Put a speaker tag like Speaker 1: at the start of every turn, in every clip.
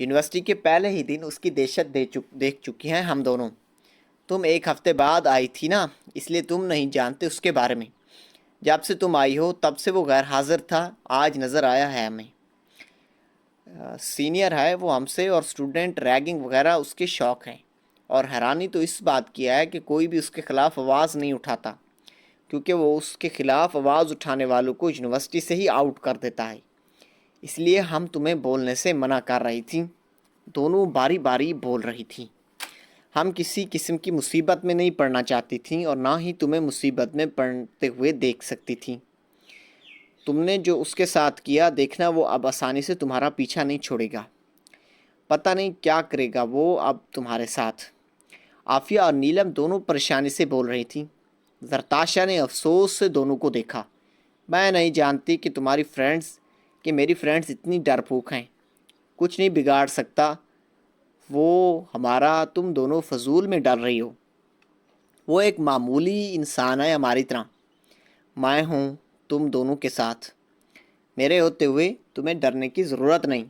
Speaker 1: University کے پہلے ہی دن اس کی دہشت دیکھ چکی ہیں ہم دونوں. تم 1 ہفتے بعد آئی تھی نا، اس لیے تم نہیں جانتے اس کے بارے میں. جب سے تم آئی ہو تب سے وہ غیر حاضر تھا، آج نظر آیا ہے ہمیں. سینئر ہے وہ ہم سے، اور اسٹوڈنٹ ریگنگ وغیرہ اس کے شوق ہیں. اور حیرانی تو اس بات کی ہے کہ کوئی بھی اس کے خلاف آواز نہیں اٹھاتا، کیونکہ وہ اس کے خلاف آواز اٹھانے والوں کو یونیورسٹی سے ہی آؤٹ کر دیتا ہے. اس لیے ہم تمہیں بولنے سے منع کر رہی تھیں. دونوں باری باری بول رہی تھیں. ہم کسی قسم کی مصیبت میں نہیں پڑنا چاہتی تھیں، اور نہ ہی تمہیں مصیبت میں پڑتے ہوئے دیکھ سکتی تھیں. تم نے جو اس کے ساتھ کیا، دیکھنا وہ اب آسانی سے تمہارا پیچھا نہیں چھوڑے گا. پتہ نہیں کیا کرے گا وہ اب تمہارے ساتھ. عافیہ اور نیلم دونوں پریشانی سے بول رہی تھیں. زرتاشا نے افسوس سے دونوں کو دیکھا. میں نہیں جانتی کہ میری فرینڈز اتنی ڈرپوک ہیں. کچھ نہیں بگاڑ سکتا وہ ہمارا، تم دونوں فضول میں ڈر رہی ہو. وہ ایک معمولی انسان ہے ہماری طرح. میں ہوں تم دونوں کے ساتھ. میرے ہوتے ہوئے تمہیں ڈرنے کی ضرورت نہیں.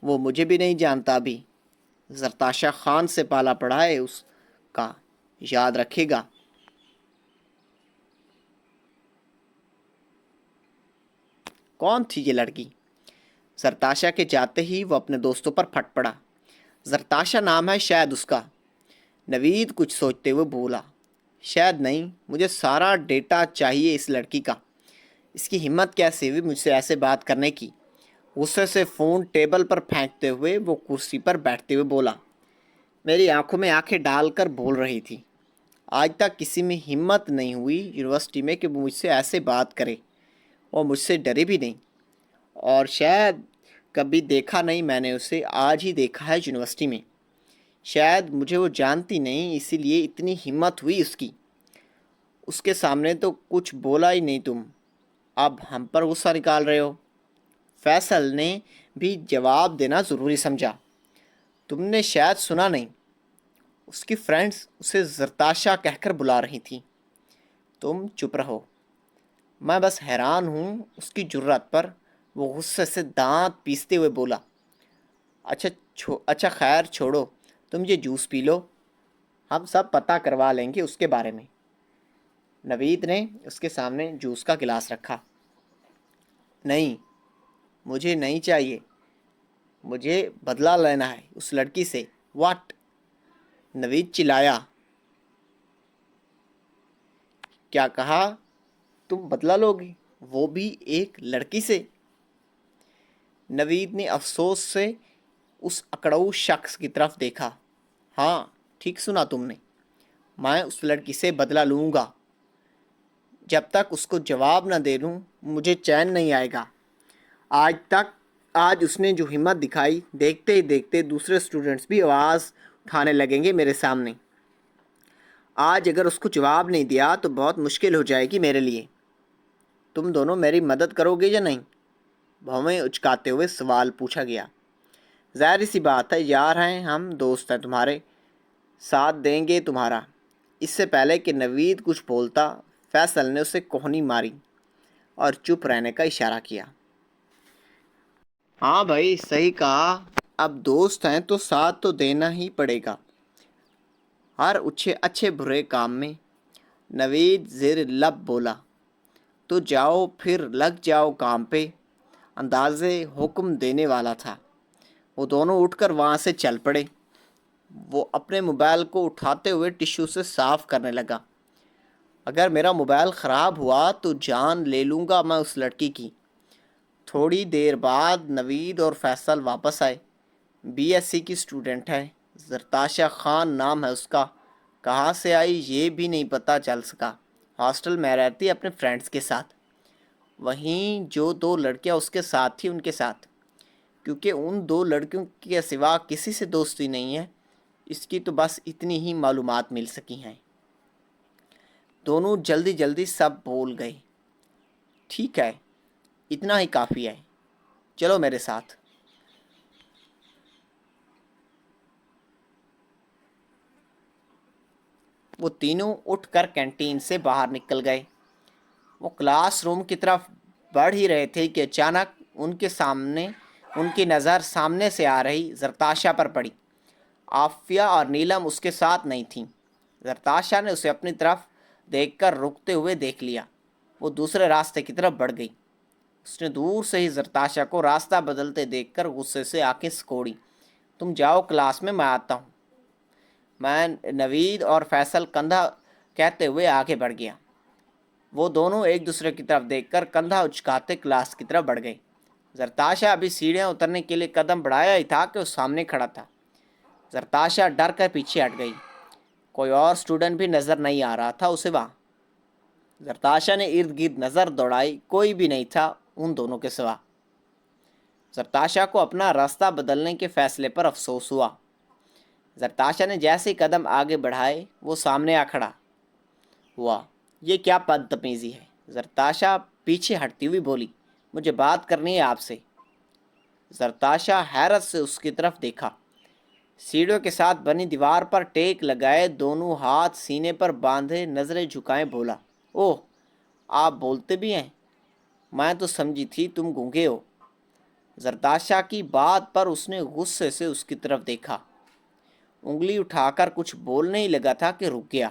Speaker 1: وہ مجھے بھی نہیں جانتا ابھی. زرتاشا خان سے پالا پڑا ہے اس کا، یاد رکھے گا. کون تھی یہ لڑکی؟ زرتاشا کے جاتے ہی وہ اپنے دوستوں پر پھٹ پڑا. زرتاشا نام ہے شاید اس کا. نوید کچھ سوچتے ہوئے بولا. شاید نہیں، مجھے سارا ڈیٹا چاہیے اس لڑکی کا. اس کی ہمت کیسے ہوئی مجھ سے ایسے بات کرنے کی؟ غصے سے فون ٹیبل پر پھینکتے ہوئے وہ کرسی پر بیٹھتے ہوئے بولا. میری آنکھوں میں آنکھیں ڈال کر بول رہی تھی. آج تک کسی میں ہمت نہیں ہوئی یونیورسٹی میں کہ وہ مجھ سے ایسے بات کرے، اور مجھ سے ڈرے بھی نہیں. اور شاید کبھی دیکھا نہیں میں نے اسے، آج ہی دیکھا ہے یونیورسٹی میں. شاید مجھے وہ جانتی نہیں، اسی لیے اتنی ہمت ہوئی اس کی. اس کے سامنے تو کچھ بولا ہی نہیں تم، اب ہم پر غصہ نکال رہے ہو. فیصل نے بھی جواب دینا ضروری سمجھا. تم نے شاید سنا نہیں، اس کی فرینڈز اسے زرتاشا کہہ کر بلا رہی تھیں. تم چپ رہو. میں بس حیران ہوں اس کی جرأت پر. وہ غصے سے دانت پیستے ہوئے بولا. اچھا خیر چھوڑو، تم یہ جوس پی لو، ہم سب پتہ کروا لیں گے اس کے بارے میں. نوید نے اس کے سامنے جوس کا گلاس رکھا. نہیں، مجھے نہیں چاہیے. مجھے بدلہ لینا ہے اس لڑکی سے. واٹ؟ نوید چلایا. کیا کہا؟ تم بدلہ لوگی، وہ بھی ایک لڑکی سے؟ نوید نے افسوس سے اس اکڑاؤ شخص کی طرف دیکھا. ہاں ٹھیک سنا تم نے، میں اس لڑکی سے بدلہ لوں گا. جب تک اس کو جواب نہ دے لوں مجھے چین نہیں آئے گا. آج اس نے جو ہمت دکھائی، دیکھتے ہی دیکھتے دوسرے اسٹوڈنٹس بھی آواز اٹھانے لگیں گے میرے سامنے. آج اگر اس کو جواب نہیں دیا تو بہت مشکل ہو جائے گی میرے لیے. تم دونوں میری مدد کرو گے یا نہیں؟ بھویں اچکاتے ہوئے سوال پوچھا گیا. ظاہر سی بات ہے یار، ہیں ہم، دوست ہیں تمہارے، ساتھ دیں گے تمہارا. اس سے پہلے کہ نوید کچھ بولتا، فیصل نے اسے کوہنی ماری اور چپ رہنے کا اشارہ کیا. ہاں بھائی صحیح کہا، اب دوست ہیں تو ساتھ تو دینا ہی پڑے گا ہر اچھے برے کام میں. نوید زیر لب بولا. تو جاؤ پھر، لگ جاؤ کام پہ. اندازے حکم دینے والا تھا. وہ دونوں اٹھ کر وہاں سے چل پڑے. وہ اپنے موبائل کو اٹھاتے ہوئے ٹشو سے صاف کرنے لگا. اگر میرا موبائل خراب ہوا تو جان لے لوں گا میں اس لڑکی کی. تھوڑی دیر بعد نوید اور فیصل واپس آئے. بی ایس سی کی اسٹوڈنٹ ہے، زرتاشا خان نام ہے اس کا. کہاں سے آئی یہ بھی نہیں پتہ چل سکا. ہاسٹل میں رہتی اپنے فرینڈز کے ساتھ. وہیں جو 2 لڑکیاں اس کے ساتھ تھیں ان کے ساتھ، کیونکہ ان 2 لڑکیوں کے سوا کسی سے دوستی نہیں ہے. اس کی تو بس اتنی ہی معلومات مل سکی ہیں. دونوں جلدی سب بول گئے. ٹھیک ہے، اتنا ہی کافی ہے، چلو میرے ساتھ. وہ تینوں اٹھ کر کینٹین سے باہر نکل گئے. وہ کلاس روم کی طرف بڑھ ہی رہے تھے کہ اچانک ان کے سامنے ان کی نظر سامنے سے آ رہی زرتاشا پر پڑی۔ عافیہ اور نیلم اس کے ساتھ نہیں تھیں۔ زرتاشا نے اسے اپنی طرف دیکھ کر رکتے ہوئے دیکھ لیا۔ وہ دوسرے راستے کی طرف بڑھ گئی۔ اس نے دور سے ہی زرتاشا کو راستہ بدلتے دیکھ کر غصے سے آنکھیں سکوڑی۔ تم جاؤ کلاس میں آتا ہوں۔ میں نوید اور فیصل کندھا کہتے ہوئے آگے بڑھ گیا۔ وہ دونوں ایک دوسرے کی طرف دیکھ کر کندھا اچکاتے کلاس کی طرف بڑھ گئے۔ زرتاشا ابھی سیڑھیاں اترنے کے لیے قدم بڑھایا ہی تھا کہ وہ سامنے کھڑا تھا۔ زرتاشا ڈر کر پیچھے ہٹ گئی۔ کوئی اور اسٹوڈنٹ بھی نظر نہیں آ رہا تھا اسے وہاں۔ زرتاشا نے ارد گرد نظر دوڑائی، کوئی بھی نہیں تھا ان دونوں کے سوا۔ زرتاشا کو اپنا راستہ بدلنے کے فیصلے پر افسوس ہوا۔ زرتاشا نے جیسے قدم آگے بڑھائے وہ سامنے آ کھڑا ہوا۔ یہ کیا بدتمیزی ہے؟ زرتاشا پیچھے ہٹتی ہوئی بولی۔ مجھے بات کرنی ہے آپ سے۔ زرتاشا حیرت سے اس کی طرف دیکھا۔ سیڑھیوں کے ساتھ بنی دیوار پر ٹیک لگائے، دونوں ہاتھ سینے پر باندھے، نظریں جھکائے بولا، اوہ آپ بولتے بھی ہیں؟ میں تو سمجھی تھی تم گونگے ہو۔ زرتاشا کی بات پر اس نے غصے سے اس کی طرف دیکھا۔ انگلی اٹھا کر کچھ بولنے ہی لگا تھا کہ رک گیا۔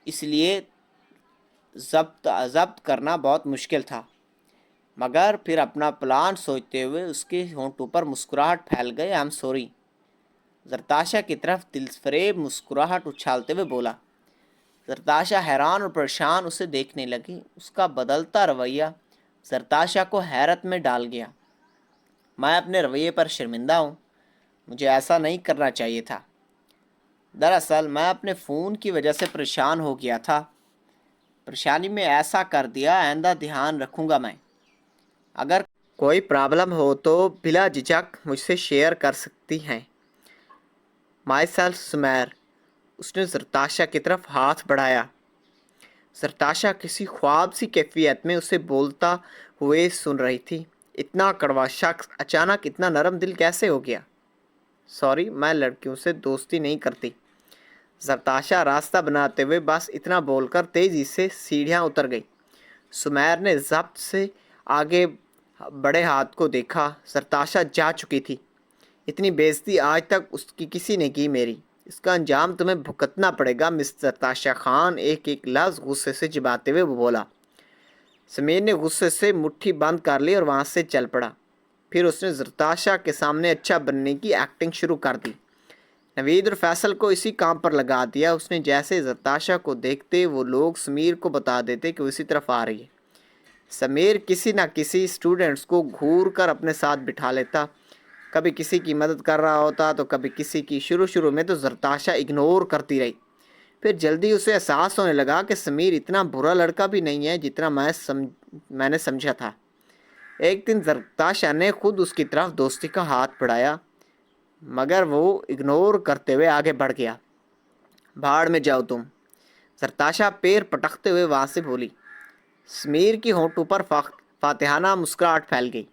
Speaker 1: اس لیے ضبط کرنا بہت مشکل تھا، مگر پھر اپنا پلان سوچتے ہوئے اس کے ہونٹوں پر مسکراہٹ پھیل گئی۔ I am sorry. زرتاشا کی طرف دل فریب مسکراہٹ اچھالتے ہوئے بولا۔ زرتاشا حیران اور پریشان اسے دیکھنے لگی۔ اس کا بدلتا رویہ زرتاشا کو حیرت میں ڈال گیا۔ میں اپنے رویے پر شرمندہ ہوں، مجھے ایسا نہیں کرنا چاہیے تھا۔ دراصل میں اپنے فون کی وجہ سے پریشان ہو گیا تھا۔ پریشانی میں ایسا کر دیا، آئندہ دھیان رکھوں گا میں۔ اگر کوئی پرابلم ہو تو بلا جھجک مجھ سے شیئر کر سکتی ہیں۔ My self Sameer. اس نے زرتاشا کی طرف ہاتھ بڑھایا۔ زرتاشا کسی خواب سی کیفیت میں اسے بولتا ہوئے سن رہی تھی۔ اتنا کڑوا شخص اچانک اتنا نرم دل کیسے ہو گیا؟ سوری، میں لڑکیوں سے دوستی نہیں کرتی۔ زرتاشا راستہ بناتے ہوئے بس اتنا بول کر تیزی سے سیڑھیاں اتر گئی۔ سمیر نے ضبط سے آگے بڑے ہاتھ کو دیکھا۔ زرتاشا جا چکی تھی۔ اتنی بے عزتی آج تک اس کی کسی نے کی میری۔ اس کا انجام تمہیں بھگتنا پڑے گا مس زرتاشا خان۔ ایک ایک لفظ غصے سے چباتے ہوئے وہ بولا۔ سمیر نے غصے سے مٹھی بند کر لی اور وہاں سے چل پڑا۔ پھر اس نے زرتاشا کے سامنے اچھا بننے کی ایکٹنگ شروع کر دی۔ نوید اور فیصل کو اسی کام پر لگا دیا۔ اس نے جیسے زرتاشا کو دیکھتے وہ لوگ سمیر کو بتا دیتے کہ وہ اسی طرف آ رہی ہے۔ سمیر کسی نہ کسی اسٹوڈنٹس کو گھور کر اپنے ساتھ بٹھا لیتا۔ کبھی کسی کی مدد کر رہا ہوتا تو کبھی کسی کی۔ شروع میں تو زرتاشا اگنور کرتی رہی۔ پھر جلدی اسے احساس ہونے لگا کہ سمیر اتنا برا لڑکا بھی نہیں ہے جتنا میں نے سمجھا تھا۔ ایک دن زرتاشا نے خود اس کی طرف دوستی کا ہاتھ بڑھایا، مگر وہ اگنور کرتے ہوئے آگے بڑھ گیا۔ بھاڑ میں جاؤ تم، زرتاشا پیر پٹکتے ہوئے وہاں سے بولی۔ سمیر کی ہونٹوں پر فاتحانہ مسکراہٹ پھیل گئی۔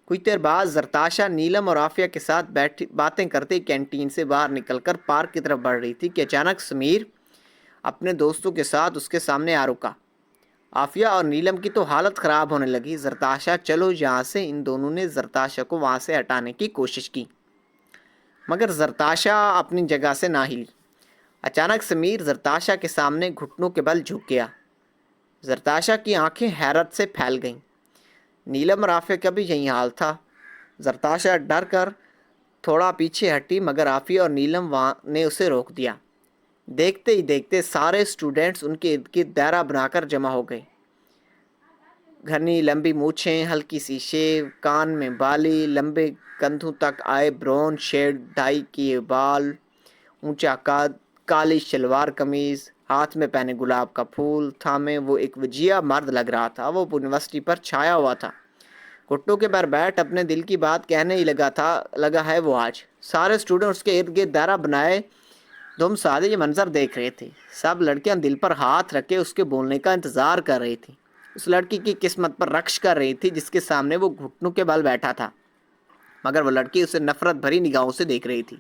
Speaker 1: کچھ دیر بعد زرتاشا نیلم اور عافیہ کے ساتھ باتیں کرتے کینٹین سے باہر نکل کر پارک کی طرف بڑھ رہی تھی کہ اچانک سمیر اپنے دوستوں کے ساتھ اس کے سامنے آ رکا۔ عافیہ اور نیلم کی تو حالت خراب ہونے لگی۔ زرتاشا چلو یہاں سے۔ ان دونوں نے زرتاشا کو وہاں سے ہٹانے کی کوشش کی، مگر زرتاشا اپنی جگہ سے نہ ہلی۔ اچانک سمیر زرتاشا کے سامنے گھٹنوں کے بل جھک گیا۔ زرتاشا کی آنکھیں حیرت سے پھیل گئیں۔ نیلم اور عافیہ کا بھی یہی حال تھا۔ زرتاشا ڈر کر تھوڑا پیچھے ہٹی، مگر عافیہ اور نیلم نے اسے روک دیا۔ دیکھتے ہی دیکھتے سارے اسٹوڈنٹس ان کے ارد گرد دائرہ بنا کر جمع ہو گئے۔ گھنی لمبی مونچھیں، ہلکی سی شیو، کان میں بالی، لمبے کندھوں تک آئے برون شیڈ ڈائی کیے بال، اونچا قد، کالی شلوار قمیض، ہاتھ میں پہنے گلاب کا پھول تھامے وہ ایک وجیہ مرد لگ رہا تھا۔ وہ یونیورسٹی پر چھایا ہوا تھا۔ گھٹنوں کے بر بیٹھ اپنے دل کی بات کہنے ہی لگا ہے وہ آج۔ سارے اسٹوڈنٹ اس کے ارد گرد دائرہ بنائے دم سادے یہ منظر دیکھ رہے تھے۔ سب لڑکیاں دل پر ہاتھ رکھے اس کے بولنے کا انتظار کر رہی تھیں۔ اس لڑکی کی قسمت پر رقص کر رہی تھی جس کے سامنے وہ گھٹنوں کے بل بیٹھا تھا، مگر وہ لڑکی اسے نفرت بھری نگاہوں سے دیکھ رہی تھی۔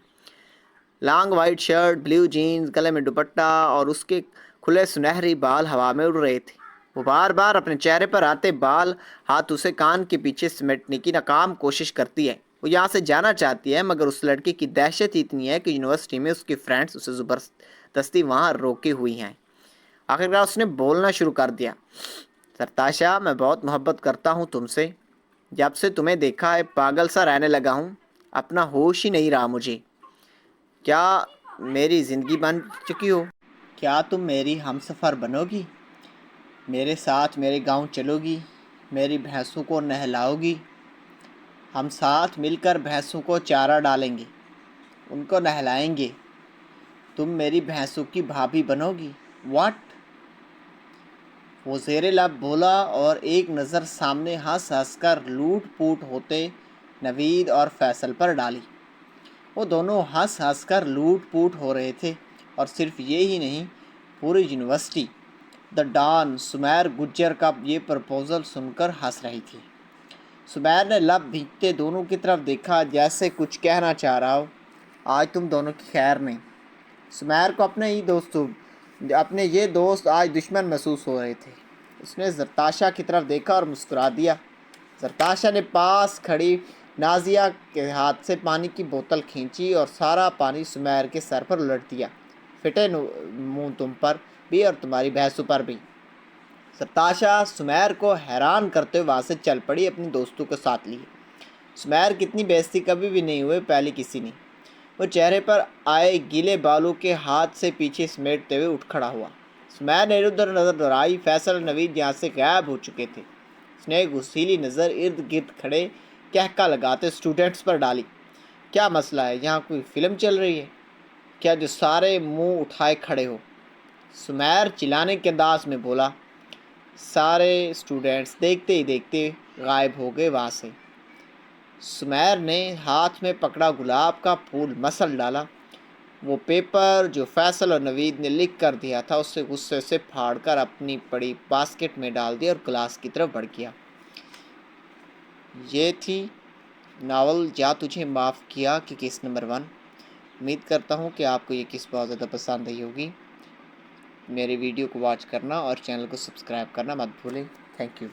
Speaker 1: Long white shirt, blue jeans, گلے میں دوپٹہ اور اس کے کھلے سنہری بال ہوا میں اڑ رہے تھے۔ وہ بار بار اپنے چہرے پر آتے بال ہاتھ اسے کان کے پیچھے سمیٹنے کی ناکام کوشش کرتی ہے۔ وہ یہاں سے جانا چاہتی ہے مگر اس لڑکے کی دہشت اتنی ہے کہ یونیورسٹی میں اس کے فرینڈز اسے زبردستی وہاں روکے ہوئی ہیں۔ آخرکار اس نے بولنا شروع کر دیا، سرتاشا میں بہت محبت کرتا ہوں تم سے، جب سے تمہیں دیکھا ہے پاگل سا رہنے لگا ہوں، اپنا ہوش ہی نہیں رہا مجھے۔ کیا میری زندگی بن چکی ہو؟ کیا تم میری ہم سفر بنو گی؟ میرے ساتھ میرے گاؤں چلو گی؟ میری بھینسوں کو نہلاؤ گی؟ ہم ساتھ مل کر بھینسوں کو چارہ ڈالیں گے، ان کو نہلائیں گے۔ تم میری بھینسوں کی بھابھی بنو گی؟ واٹ؟ وہ زیر لب بولا اور ایک نظر سامنے ہنس ہنس کر لوٹ پوٹ ہوتے نوید اور فیصل پر ڈالی۔ وہ دونوں ہنس ہنس کر لوٹ پوٹ ہو رہے تھے، اور صرف یہ ہی نہیں، پوری یونیورسٹی دا ڈان سمیر گجر کا یہ پرپوزل سن کر ہنس رہی تھی۔ سمیر نے لب بھیگتے دونوں کی طرف دیکھا جیسے کچھ کہنا چاہ رہا ہو۔ آج تم دونوں کی خیر نہیں۔ سمیر کو اپنے یہ دوست آج دشمن محسوس ہو رہے تھے۔ اس نے زرتاشا کی طرف دیکھا اور مسکرا دیا۔ زرتاشا نے پاس کھڑی نازیہ کے ہاتھ سے پانی کی بوتل کھینچی اور سارا پانی سمیر کے سر پر الٹ دیا۔ فٹے منہ تم پر بھی اور تمہاری بھینسوں پر بھی۔ زرتاشا سمیر کو حیران کرتے ہوئے وہاں سے چل پڑی، اپنی دوستوں کو ساتھ لیے۔ سمیر کی اتنی بےعزتی کبھی بھی نہیں ہوئے پہلے کسی نے۔ وہ چہرے پر آئے گیلے بالوں کے ہاتھ سے پیچھے سمیٹتے ہوئے اٹھ کھڑا ہوا۔ سمیر نے ادھر نظر دوڑائی، فیصل اور نوید یہاں سے غائب ہو چکے تھے۔ اس نے ایک غصیلی نظر ارد گرد کھڑے کہکا لگاتے اسٹوڈنٹس پر ڈالی۔ کیا مسئلہ ہے؟ یہاں کوئی فلم چل رہی ہے کیا جو سارے منہ اٹھائے کھڑے ہو؟ سمیر چلانے کے انداز میں بولا۔ سارے اسٹوڈنٹس دیکھتے ہی دیکھتے غائب ہو گئے وہاں سے۔ سمیر نے ہاتھ میں پکڑا گلاب کا پھول مسل ڈالا۔ وہ پیپر جو فیصل اور نوید نے لکھ کر دیا تھا اسے غصے سے پھاڑ کر اپنی پڑی باسکٹ میں ڈال دیا اور کلاس کی طرف بڑھ گیا۔ یہ تھی ناول جا تجھے معاف کیا کی کس نمبر 1۔ امید کرتا ہوں کہ آپ کو یہ کس بہت زیادہ پسند آئی ہوگی۔ میری ویڈیو کو واچ کرنا اور چینل کو سبسکرائب کرنا مت بھولیں۔ Thank you.